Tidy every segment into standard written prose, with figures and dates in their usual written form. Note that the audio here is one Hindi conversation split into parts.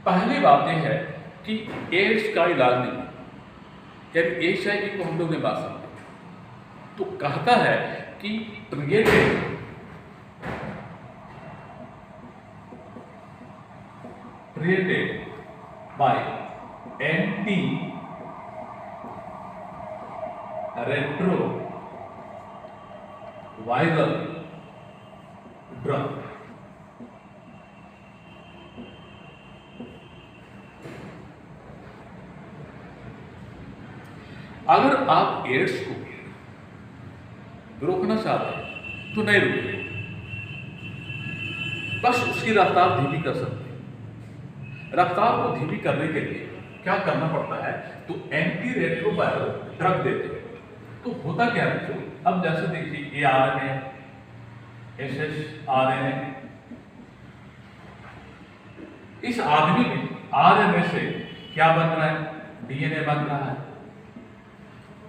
पहली बात यह है कि एड्स का इलाज नहीं है, यानी HIV को हम लोग नहीं मार सकते। तो कहता है कि created by anti retroviral drug। अगर आप एड्स को रोकना चाहते हैं तो नहीं रोकिए, बस उसकी रफ्तार धीमी कर सकते हैं। रफ्तार को धीमी करने के लिए क्या करना पड़ता है, तो एंटी रेट्रोवायरल ड्रग देते हैं। तो होता क्या है, अब जैसे देखिए ये RNA, ssRNA, इस आदमी में RNA से क्या बन रहा है, DNA बन रहा है।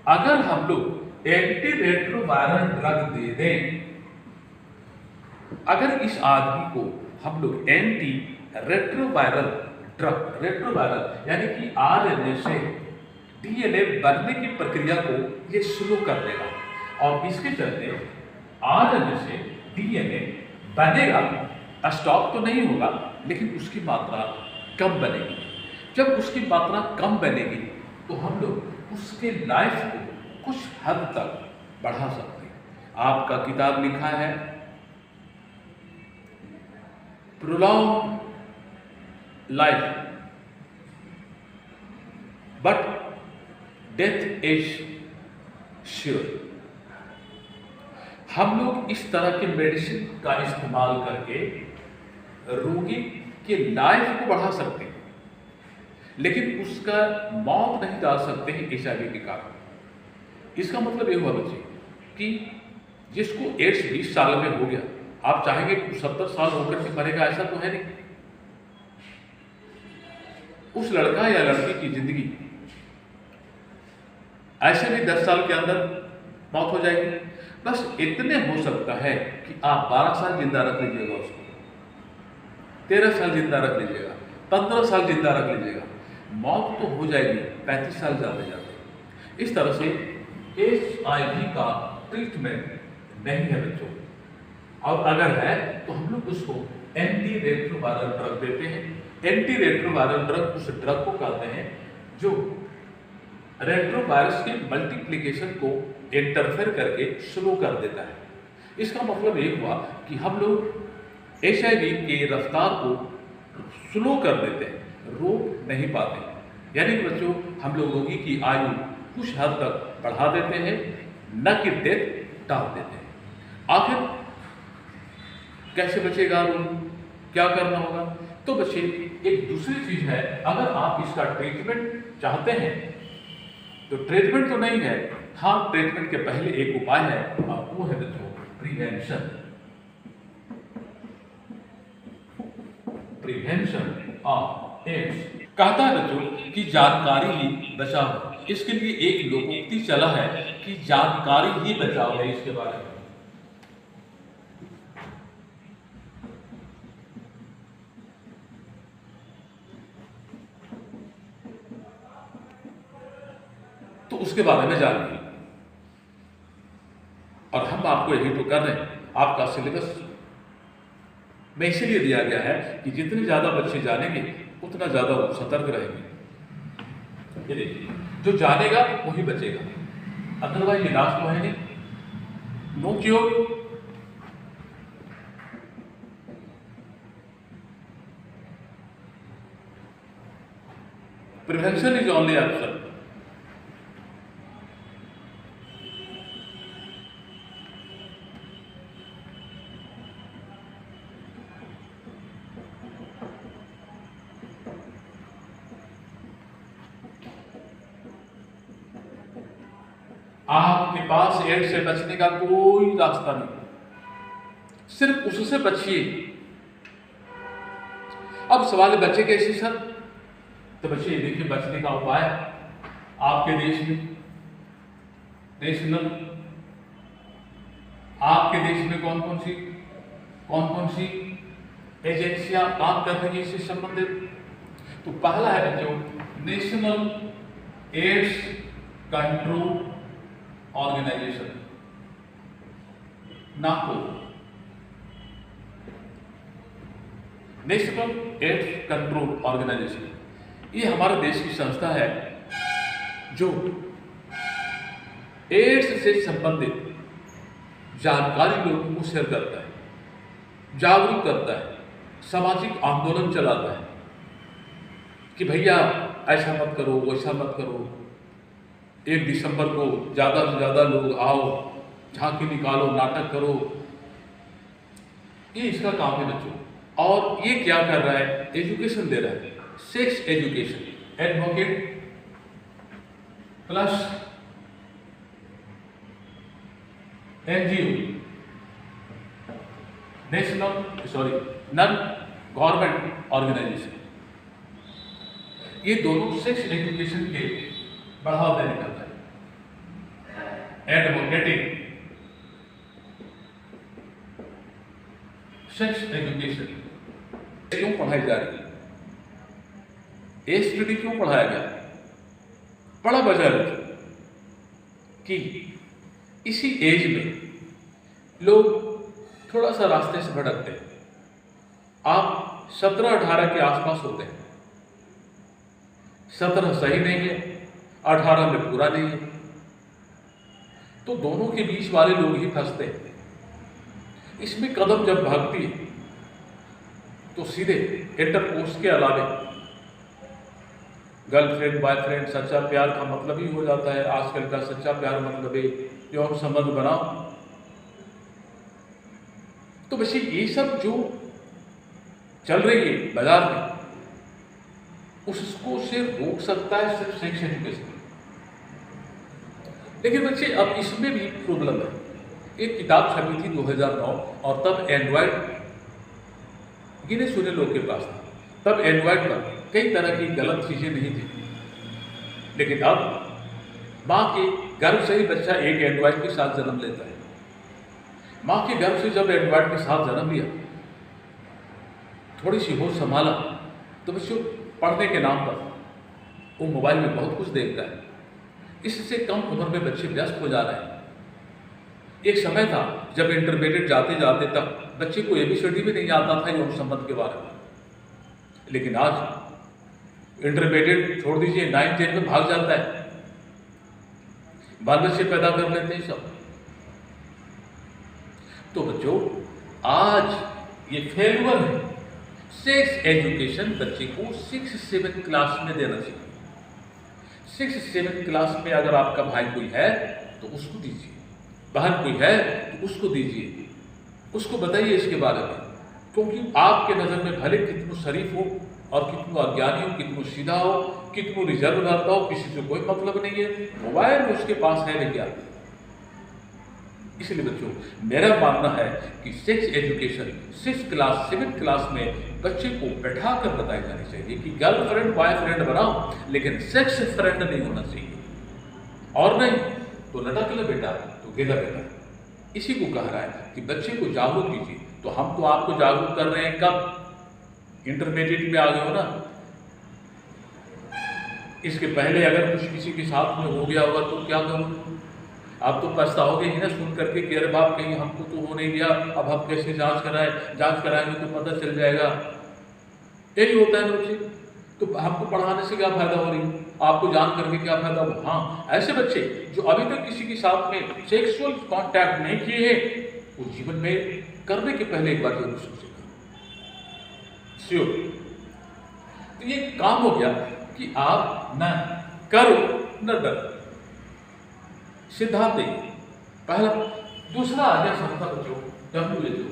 अगर हम लोग एंटी रेट्रोवायरल ड्रग दे दें, अगर इस आदमी को हम लोग एंटी रेट्रोवायरल ड्रग, रेट्रोवायरल यानी कि RNA से DNA बनने की प्रक्रिया को ये स्लो कर देगा, और इसके चलते RNA से DNA बनेगा, स्टॉप तो नहीं होगा लेकिन उसकी मात्रा कम बनेगी। जब उसकी मात्रा कम बनेगी तो हम लोग उसके लाइफ को कुछ हद तक बढ़ा सकते हैं। आपका किताब लिखा है prolong life but death is sure. हम लोग इस तरह के मेडिसिन का इस्तेमाल करके रोगी के लाइफ को बढ़ा सकते हैं, लेकिन उसका मौत नहीं डाल सकते हैं HIV के कारण। इसका मतलब ये हुआ बच्चे कि जिसको एड्स 20 साल में हो गया, आप चाहेंगे कि 70 साल होकर के मरेगा, ऐसा तो है नहीं। उस लड़का या लड़की की जिंदगी ऐसे भी 10 साल के अंदर मौत हो जाएगी। बस इतने हो सकता है कि आप 12 साल जिंदा रख लीजिएगा, उसको 13 साल जिंदा रख लीजिएगा, 15 साल जिंदा रख लीजिएगा, मौत तो हो जाएगी 35 साल जाते जाते। इस तरह से HIV का ट्रीटमेंट नहीं है बच्चों, और अगर है तो हम लोग उसको एंटी रेट्रोवायरल ड्रग देते हैं। एंटी रेट्रोवायरल ड्रग उस ड्रग को कहते हैं जो रेट्रोवायरस के मल्टीप्लिकेशन को इंटरफेयर करके स्लो कर देता है। इसका मतलब ये हुआ कि हम लोग HIV की रफ्तार को स्लो कर देते हैं, रोक नहीं पाते। यानी कि बच्चों हम लोग रोगी की आयु कुछ हद तक बढ़ा देते हैं, न कि डेथ टाल देते हैं। आखिर कैसे बचेगा रोगी, क्या करना होगा? तो बच्चे एक दूसरी चीज है, अगर आप इसका ट्रीटमेंट चाहते हैं तो ट्रीटमेंट तो नहीं है, हाँ ट्रीटमेंट के पहले एक उपाय है, और वो है बच्चों प्रिवेंशन। Prevention of ads. कहता है बच्चों कि जानकारी ही बचाव है। इसके लिए एक लोकोक्ति चला है कि जानकारी ही बचाव है। इसके बारे में तो उसके बारे में जानिए, और हम आपको यही तो कर रहे हैं। आपका सिलेबस में इसीलिए दिया गया है कि जितने ज्यादा बच्चे जानेंगे उतना ज्यादा वो सतर्क रहेंगे। ये देखिए, जो जानेगा वही बचेगा, अदरवाइज इलाज तो है नहीं, no cure. Prevention is only option. आपके पास एड्स से बचने का कोई रास्ता नहीं, सिर्फ उससे बचिए। अब सवाल है बचे कैसे सर? तो बच्चे देखिए, बचने का उपाय आपके देश में नेशनल, आपके देश में कौन कौन सी एजेंसियां काम कर रही है इससे संबंधित। तो पहला है जो नेशनल एड्स कंट्रोल ऑर्गेनाइजेशन, नाको। नेशनल एड्स कंट्रोल ऑर्गेनाइजेशन ये हमारे देश की संस्था है जो एड्स से संबंधित जानकारी लोगों को शेयर करता है, जागरूक करता है, सामाजिक आंदोलन चलाता है कि भैया ऐसा मत करो, वैसा मत करो। 1 दिसंबर को ज़्यादा से ज़्यादा लोग आओ, झांकी निकालो, नाटक करो। ये इसका काम है बच्चों। और ये क्या कर रहा है? एजुकेशन दे रहा है, sex education. Advocate plus NGO, non government organisation, ये दोनों सेक्स एजुकेशन के बढ़ावा देने का है। एडवोकेटिंग सेक्स एजुकेशन क्यों पढ़ाई जा रही है? स्टडी क्यों पढ़ाया गया? बड़ा वजह है कि इसी एज में लोग थोड़ा सा रास्ते से भटकते हैं। आप 17-18 के आसपास होते हैं। 17 सही नहीं है, 18 में पूरा नहीं है, तो दोनों के बीच वाले लोग ही फंसते हैं। इसमें कदम जब भागती है तो सीधे इंटरकोर्स के अलावे गर्लफ्रेंड बॉयफ्रेंड सच्चा प्यार का मतलब ही हो जाता है। आजकल का सच्चा प्यार मतलब है यौन संबंध बनाओ। तो वैसे ये सब जो चल रही है बाजार में, उसको से रोक सकता है सिर्फ सेक्स एजुकेशन। लेकिन बच्चे अब इसमें भी प्रॉब्लम है। एक किताब छपी थी 2009 और तब एंड्रॉयड गिने चुने लोग के पास था। तब एंड्रॉयड पर कई तरह की गलत चीजें नहीं थी। लेकिन अब माँ के गर्भ से ही बच्चा एक एंड्रॉयड के साथ जन्म लेता है। माँ के गर्भ से जब एंड्रॉयड के साथ जन्म लिया, थोड़ी सी होश संभाला तो बच्चों पढ़ने के नाम पर वो मोबाइल में बहुत कुछ देखता है। इससे कम उम्र में बच्चे व्यस्त हो जा रहे हैं। एक समय था जब इंटरमीडिएट जाते जाते तक बच्चे को ABCD भी नहीं आता था यौन संबंध के बारे में। लेकिन आज इंटरमीडिएट छोड़ दीजिए, 9-10 में भाग जाता है, बाल बच्चे पैदा कर लेते हैं सब। तो बच्चों आज ये फेल्यूर है। सेक्स एजुकेशन बच्चे को 6-7 क्लास में देना चाहिए। 6-7 क्लास में अगर आपका भाई कोई है तो उसको दीजिए, बहन कोई है तो उसको दीजिए, उसको बताइए इसके बारे में। क्योंकि आपके नज़र में भले कितनो शरीफ हो और कितनो अज्ञानी हो, कितनो सीधा हो, कितनो रिजर्व रहता हो, किसी से कोई मतलब नहीं है, मोबाइल उसके पास है क्या। इसलिए बच्चों मेरा मानना है कि सेक्स एजुकेशन 6 क्लास 7 क्लास में बच्चे को बैठा कर बताई जानी चाहिए कि गर्लफ्रेंड बॉयफ्रेंड बनाओ, लेकिन सेक्स फ्रेंड नहीं होना चाहिए। और नहीं तो लटक ले बेटा तो गिला बेटा। इसी को कह रहा है कि बच्चे को जागरूक कीजिए। तो हम तो आपको जागरूक कर रहे हैं कब? इंटरमीडिएट में आ गए हो ना। इसके पहले अगर कुछ किसी के साथ में हो गया होगा तो क्या करोगे? आप तो पछताओगे ही ना सुन करके कि अरे बाप कहीं हमको तो हो नहीं गया, अब हम कैसे जांच कराएंगे तो पता चल जाएगा। यही होता है बच्चे। तो हमको पढ़ाने से क्या फायदा हो रही, आपको जान करके क्या फायदा हो? हाँ, ऐसे बच्चे जो अभी तक किसी के साथ में सेक्सुअल कांटेक्ट नहीं किए हैं, वो जीवन में करने के पहले एक बार जरूर सोचेगा। श्योर। तो ये काम हो गया कि आप न करो न डरो। सिद्धांत देखिए पहला। दूसरा आ गया संस्था बच्चों WHO,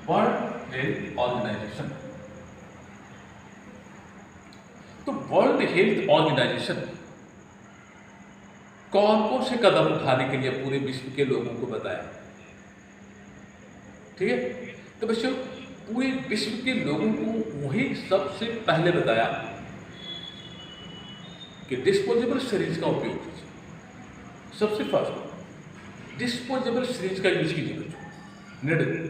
वर्ल्ड हेल्थ ऑर्गेनाइजेशन। तो वर्ल्ड हेल्थ ऑर्गेनाइजेशन कौन कौन से कदम उठाने के लिए पूरे विश्व के लोगों को बताया, ठीक है। तो बच्चों पूरे विश्व के लोगों को वही सबसे पहले बताया कि डिस्पोजेबल सिरिंज का उपयोग कीजिए। सबसे फर्स्ट डिस्पोजेबल सिरिंज का यूज कीजिए बच्चों। निडल